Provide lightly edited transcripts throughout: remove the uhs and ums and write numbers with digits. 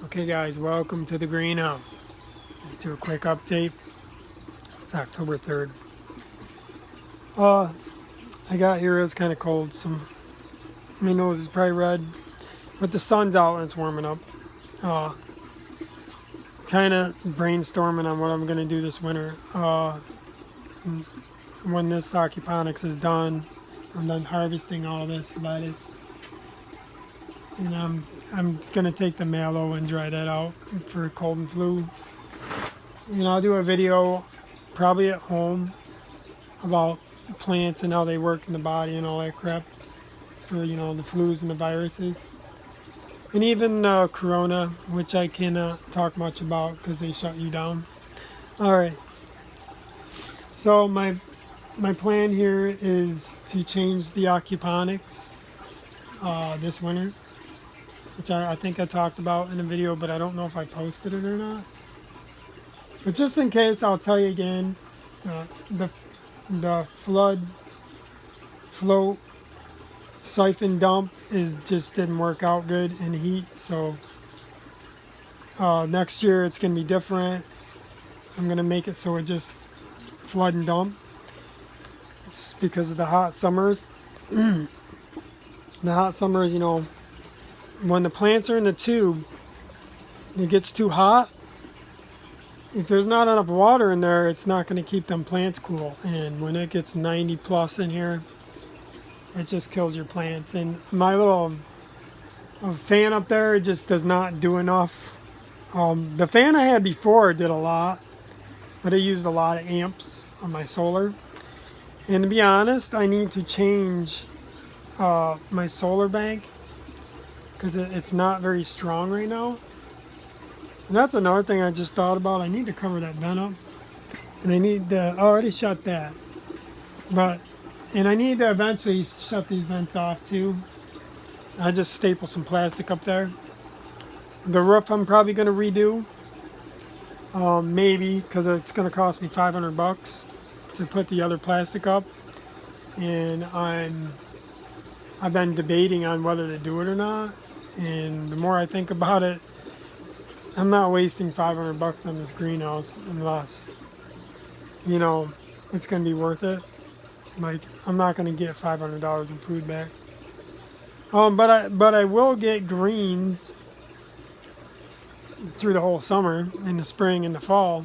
Okay guys, welcome to the greenhouse. To a quick update. It's October 3rd. I got here, it's kind of cold, so my nose is probably red, but the sun's out and it's warming up. Uh, kind of brainstorming on what I'm going to do this winter. When this aquaponics is done, I'm done harvesting all this lettuce, and I'm going to take the mallow and dry that out for cold and flu. And I'll do a video probably at home about plants and how they work in the body and all that crap for, the flus and the viruses. And even corona, which I cannot talk much about because they shut you down. Alright, so my plan here is to change the aquaponics this winter, which I think I talked about in a video, but I don't know if I posted it or not. But just in case, I'll tell you again, the float siphon dump just didn't work out good in heat. So next year it's going to be different. I'm going to make it so it just flood and dump. It's because of the hot summers. The hot summers, when the plants are in the tube and it gets too hot, if there's not enough water in there, it's not going to keep them plants cool. And when it gets 90 plus in here, it just kills your plants. And my little fan up there, it just does not do enough. The fan I had before did a lot, but it used a lot of amps on my solar. And to be honest, I need to change my solar bank because it's not very strong right now. And that's another thing I just thought about. I need to cover that vent up. And I need to, I already shut that. And I need to eventually shut these vents off too. I just staple some plastic up there. The roof I'm probably going to redo. Maybe, because it's going to cost me $500 to put the other plastic up. And I've been debating on whether to do it or not. And the more I think about it, I'm not wasting $500 on this greenhouse unless, it's going to be worth it. Like, I'm not going to get $500 in food back. But I will get greens through the whole summer, in the spring and the fall.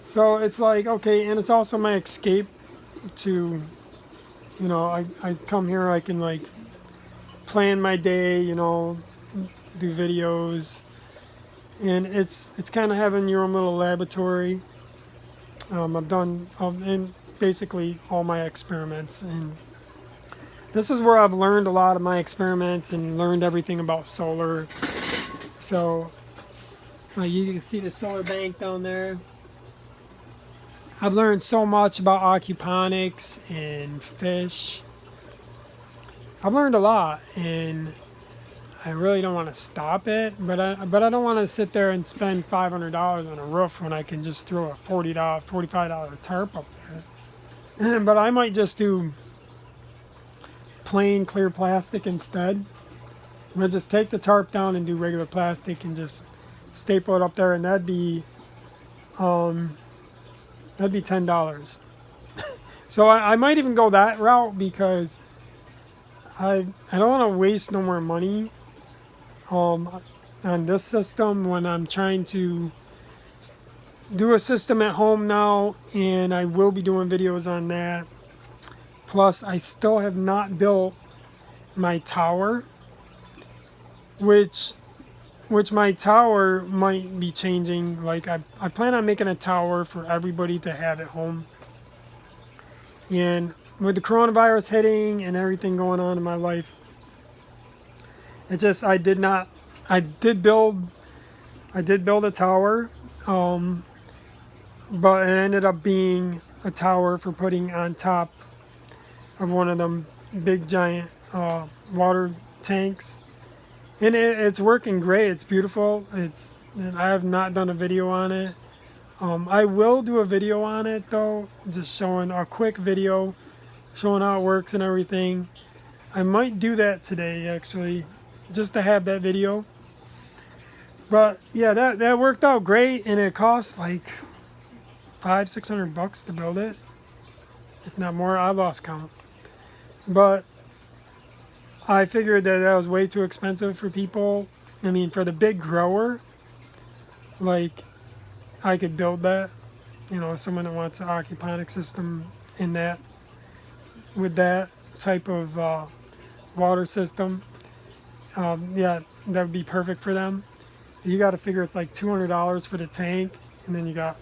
So it's like, okay, and it's also my escape to, I come here, I can like plan my day, do videos. And it's kind of having your own little laboratory. I've done and basically all my experiments, and this is where I've learned a lot of my experiments and learned everything about solar. So you can see the solar bank down there. I've learned so much about aquaponics and fish. I've learned a lot, and I really don't want to stop it, but I don't want to sit there and spend $500 on a roof when I can just throw a $45 tarp up there. But I might just do plain clear plastic instead. I'm gonna just take the tarp down and do regular plastic and just staple it up there, and that'd be $10. So I might even go that route because I don't want to waste no more money on this system when I'm trying to do a system at home now, and I will be doing videos on that. Plus, I still have not built my tower, which my tower might be changing. Like I plan on making a tower for everybody to have at home. And with the coronavirus hitting and everything going on in my life, I did build a tower, but it ended up being a tower for putting on top of one of them big giant water tanks, and it's working great. It's beautiful. And I have not done a video on it. I will do a video on it though, just showing a quick video showing how it works and everything. I might do that today actually, just to have that video. But yeah, that worked out great, and it cost like $500-600 to build it, if not more. I lost count, but I figured that was way too expensive for people. I mean, for the big grower, like, I could build that. You know, someone that wants an aquaponics system in that, with that type of water system, yeah, that would be perfect for them. You got to figure it's like $200 for the tank, and then you got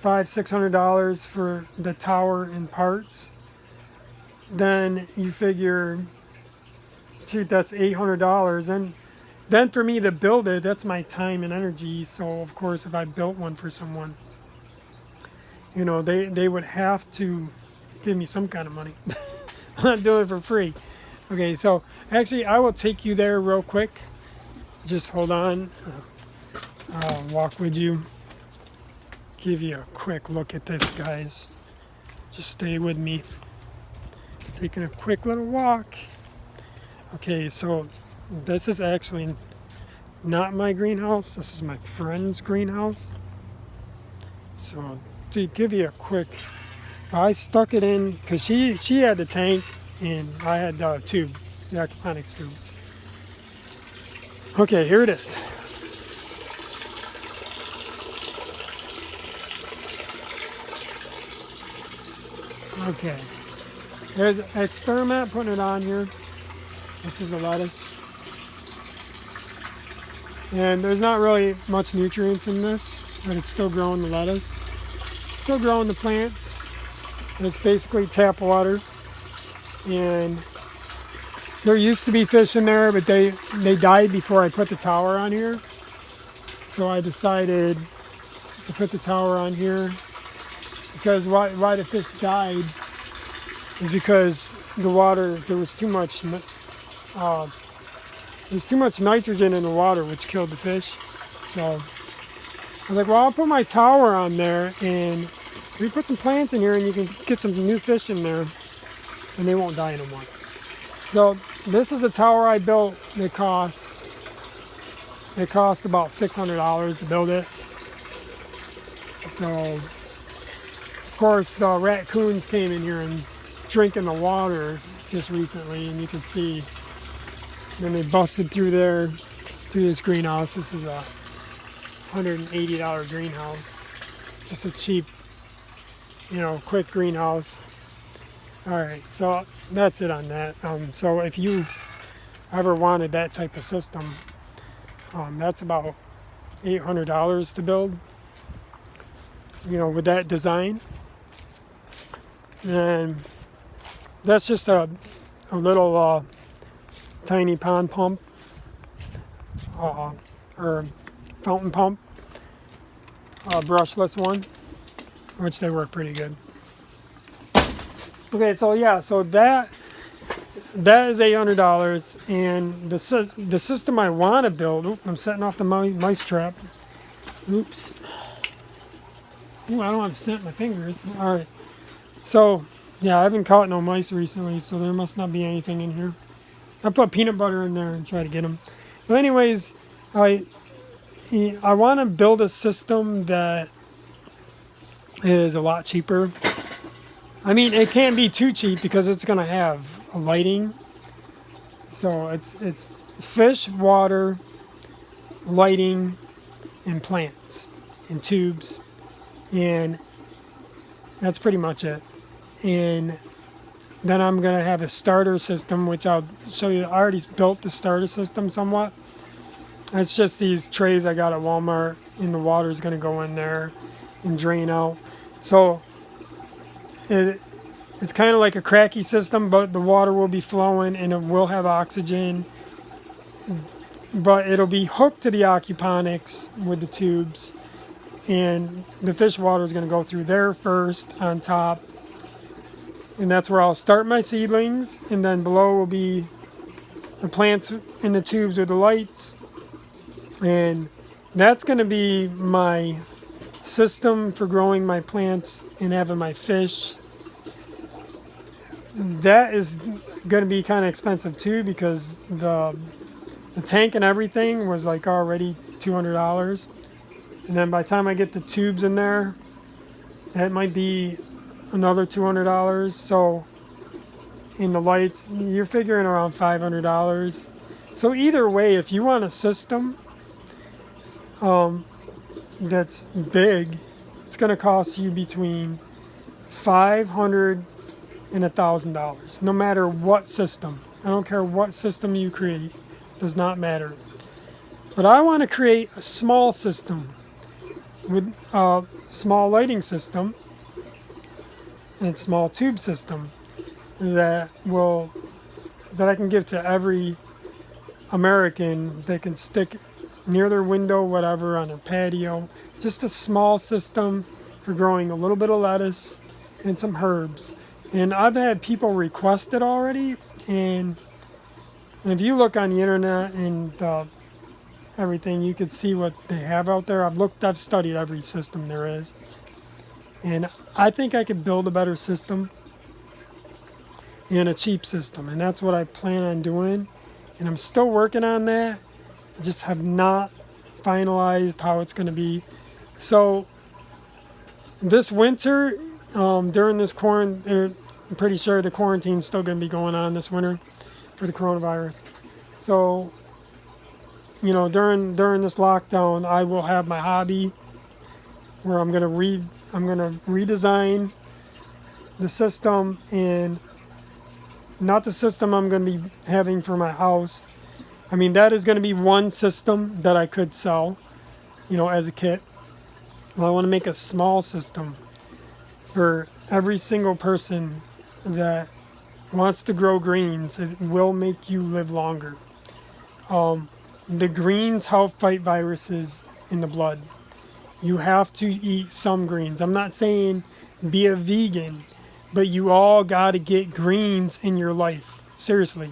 $500-600 for the tower and parts. Then you figure, shoot, that's $800. And then for me to build it, that's my time and energy. So of course, if I built one for someone, you know, they would have to give me some kind of money. I'm not doing it for free. Okay, so actually I will take you there real quick. Just hold on. I'll walk with you. Give you a quick look at this, guys. Just stay with me. Taking a quick little walk. Okay, so this is actually not my greenhouse. This is my friend's greenhouse. So to give you a quick, I stuck it in because she had the tank and I had the tube, the aquaponics tube. Okay, here it is. Okay, there's an experiment putting it on here. This is the lettuce. And there's not really much nutrients in this, but it's still growing the lettuce. Still growing the plants. It's basically tap water. And there used to be fish in there, but they died before I put the tower on here. So I decided to put the tower on here. Because why the fish died is because the water, there was too much nitrogen in the water, which killed the fish. So I was like, well, I'll put my tower on there, and we put some plants in here, and you can get some new fish in there, and they won't die anymore. So this is the tower I built. It cost about $600 to build it. So of course the raccoons came in here and drinking the water just recently, and you can see. Then they busted through this greenhouse. This is a $180 greenhouse. Just a cheap, quick greenhouse. Alright, so that's it on that. So if you ever wanted that type of system, that's about $800 to build, with that design. And that's just a little tiny pond pump or fountain pump, brushless one, which they work pretty good. Okay, so yeah, so that is $800, and the system I want to build. Oop, I'm setting off the mice trap. Oops. Ooh, I don't want to snap my fingers. All right. So yeah, I haven't caught no mice recently, so there must not be anything in here. I put peanut butter in there and try to get them. But anyways, I want to build a system that is a lot cheaper. I mean, it can't be too cheap because it's going to have a lighting. So it's fish, water, lighting, and plants, and tubes. And that's pretty much it. And then I'm going to have a starter system, which I'll show you. I already built the starter system somewhat. It's just these trays I got at Walmart, and the water is going to go in there and drain out. So it's kind of like a cracky system, but the water will be flowing and it will have oxygen. But it'll be hooked to the aquaponics with the tubes. And the fish water is going to go through there first on top. And that's where I'll start my seedlings. And then below will be the plants in the tubes with the lights. And that's going to be my system for growing my plants and having my fish. That is going to be kind of expensive too, because the The tank and everything was like already $200. And then by the time I get the tubes in there, that might be another $200. So in the lights, you're figuring around $500. So either way, if you want a system that's big, it's going to cost you between $500 and $1,000, no matter what system. I don't care what system you create, does not matter. But I want to create a small system with a small lighting system and small tube system that I can give to every American. They can stick near their window, whatever, on their patio. Just a small system for growing a little bit of lettuce and some herbs. And I've had people request it already. And if you look on the internet and everything, you can see what they have out there. I've studied every system there is. And I think I could build a better system and a cheap system. And that's what I plan on doing. And I'm still working on that. I just have not finalized how it's going to be. So this winter, during this quarantine, I'm pretty sure the quarantine's still going to be going on this winter for the coronavirus. So, you know, during this lockdown, I will have my hobby where I'm going to redesign the system, and not the system I'm going to be having for my house. I mean, that is going to be one system that I could sell, you know, as a kit. Well, I want to make a small system for every single person that wants to grow greens. It will make you live longer. The greens help fight viruses in the blood. You have to eat some greens. I'm not saying be a vegan, but you all got to get greens in your life. Seriously.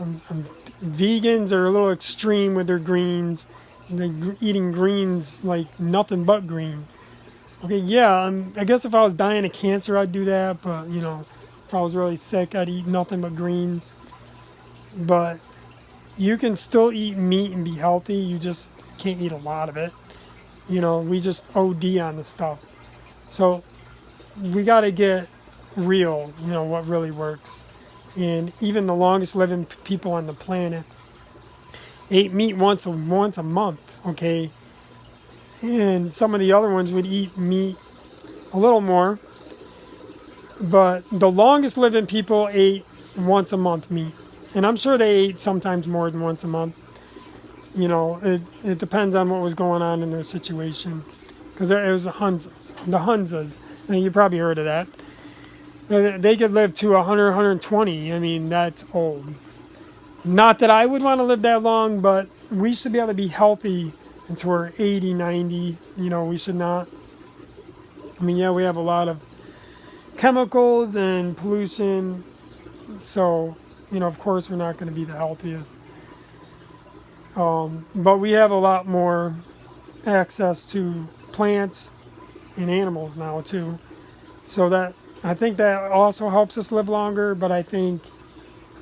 Vegans are a little extreme with their greens. They're eating greens like nothing but green. Okay, yeah, I guess if I was dying of cancer, I'd do that. But, you know, if I was really sick, I'd eat nothing but greens. But you can still eat meat and be healthy. You just can't eat a lot of it. You know, we just OD on the stuff. So we got to get real, you know, what really works. And even the longest living people on the planet ate meat once a month, okay? And some of the other ones would eat meat a little more. But the longest living people ate once a month meat. And I'm sure they ate sometimes more than once a month. You know, it depends on what was going on in their situation. Because it was the Hunzas. And you probably heard of that. They could live to 100, 120. I mean, that's old. Not that I would want to live that long, but we should be able to be healthy until we're 80, 90. You know, we should not. I mean, yeah, we have a lot of chemicals and pollution. So, you know, of course, we're not going to be the healthiest. But we have a lot more access to plants and animals now, too. So that, I think that also helps us live longer, but I think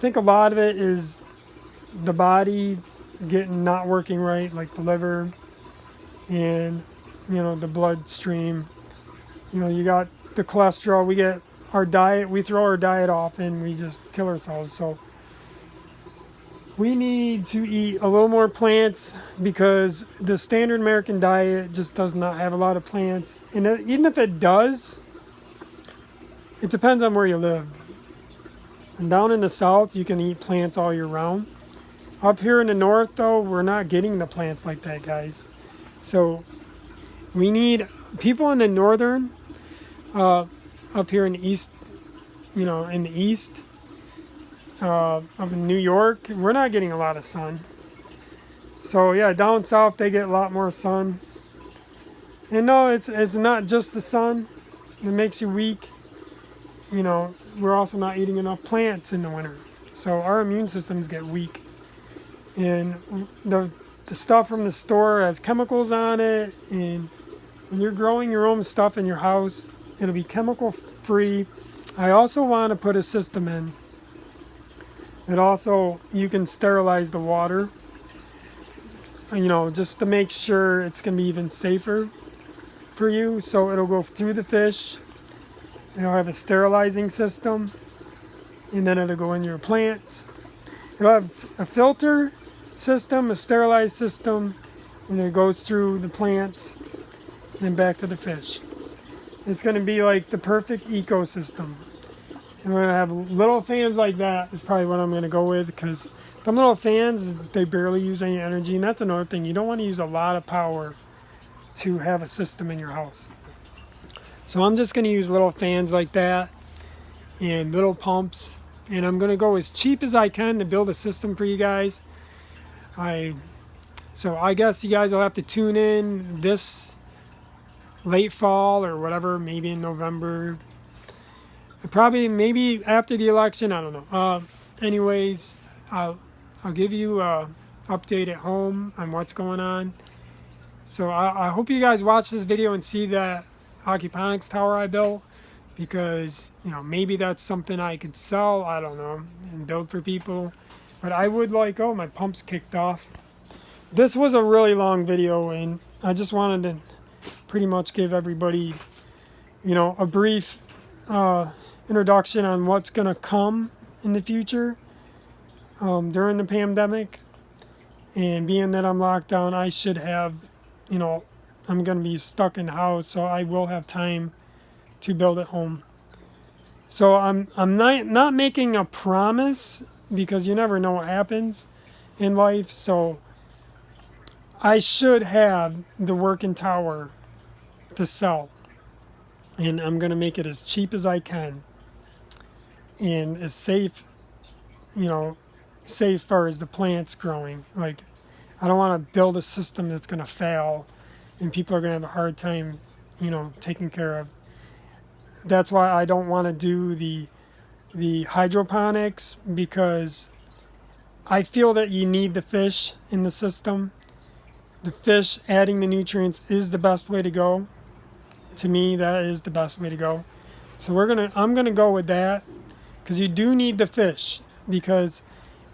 a lot of it is the body not working right, like the liver and, you know, the bloodstream. You know, you got the cholesterol, we get our diet, we throw our diet off and we just kill ourselves. So we need to eat a little more plants because the standard American diet just does not have a lot of plants. And even if it does, it depends on where you live. And down in the south, you can eat plants all year round. Up here in the north, though, we're not getting the plants like that, guys. So we need people in the northern, up here in the east, you know, in the east, up in New York, we're not getting a lot of sun. So yeah, down south, they get a lot more sun. And no, it's not just the sun that makes you weak. You know, we're also not eating enough plants in the winter. So our immune systems get weak. And the stuff from the store has chemicals on it. And when you're growing your own stuff in your house, it'll be chemical free. I also want to put a system in It also, you can sterilize the water, you know, just to make sure it's going to be even safer for you. So it'll go through the fish. It'll have a sterilizing system, and then it'll go in your plants. It'll have a filter system, a sterilized system, and it goes through the plants and then back to the fish. It's going to be like the perfect ecosystem. And we're going to have little fans like that is probably what I'm going to go with, because the little fans, they barely use any energy. And that's another thing. You don't want to use a lot of power to have a system in your house. So I'm just going to use little fans like that and little pumps. And I'm going to go as cheap as I can to build a system for you guys. So I guess you guys will have to tune in this late fall or whatever, maybe in November. Probably maybe after the election, I don't know. Anyways, I'll give you an update at home on what's going on. So I hope you guys watch this video and see that aquaponics tower I built, because, you know, maybe that's something I could sell, I don't know, and build for people. But I would like, oh, my pump's kicked off. This was a really long video, and I just wanted to pretty much give everybody, you know, a brief introduction on what's going to come in the future during the pandemic. And being that I'm locked down, I should have, you know, I'm going to be stuck in the house, so I will have time to build at home. So I'm not making a promise, because you never know what happens in life. So I should have the working tower to sell, and I'm going to make it as cheap as I can and as safe, you know, safe far as the plants growing. Like, I don't want to build a system that's going to fail and people are going to have a hard time, you know, taking care of. That's why I don't want to do the hydroponics, because I feel that you need the fish in the system. The fish adding the nutrients is the best way to go. To me, that is the best way to go. So I'm gonna go with that, because you do need the fish. Because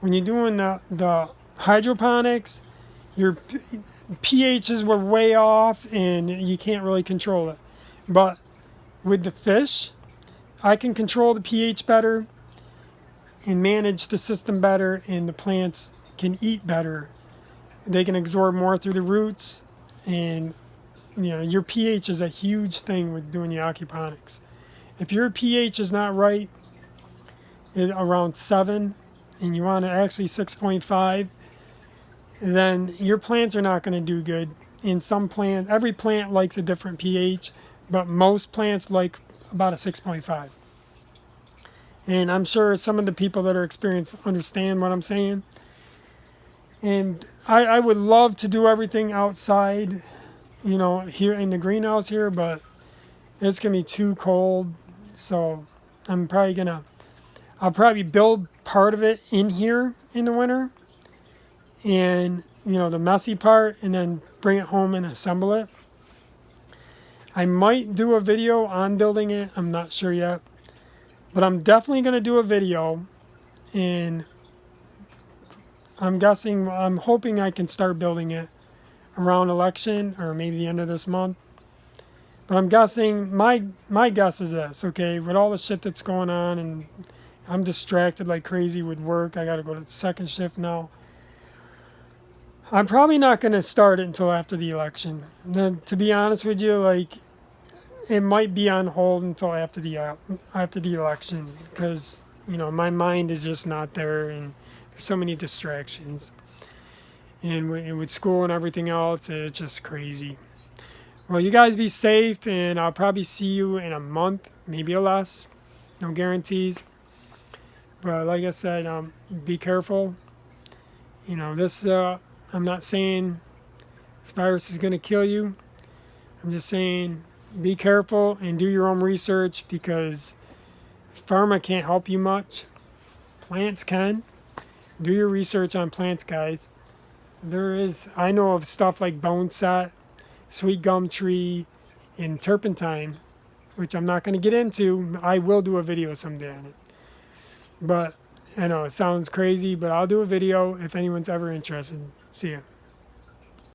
when you're doing the hydroponics, your pHs were way off and you can't really control it. But with the fish, I can control the pH better and manage the system better, and the plants can eat better. They can absorb more through the roots, and, you know, your pH is a huge thing with doing the aquaponics. If your pH is not right, around 7, and you want to actually 6.5, then your plants are not going to do good. In some plants, every plant likes a different pH, but most plants like about a 6.5. And I'm sure some of the people that are experienced understand what I'm saying. And I would love to do everything outside, you know, here in the greenhouse here, but it's going to be too cold. So I'll probably build part of it in here in the winter, and, you know, the messy part, and then bring it home and assemble it. I might do a video on building it. I'm not sure yet, but I'm definitely going to do a video, and I'm hoping I can start building it around election or maybe the end of this month. But I'm guessing, my guess is this, okay, with all the shit that's going on, and I'm distracted like crazy with work. I got to go to the second shift now. I'm probably not going to start it until after the election. Then, to be honest with you, like, it might be on hold until after the election, because, you know, my mind is just not there, and there's so many distractions. And with school and everything else, it's just crazy. Well, you guys be safe, and I'll probably see you in a month, maybe less. No guarantees. But like I said, be careful. You know, I'm not saying this virus is going to kill you. I'm just saying be careful and do your own research, because pharma can't help you much. Plants can. Do your research on plants, guys. I know of stuff like bone set, sweet gum tree, and turpentine, which I'm not going to get into. I will do a video someday on it. But I know it sounds crazy, but I'll do a video if anyone's ever interested. See ya.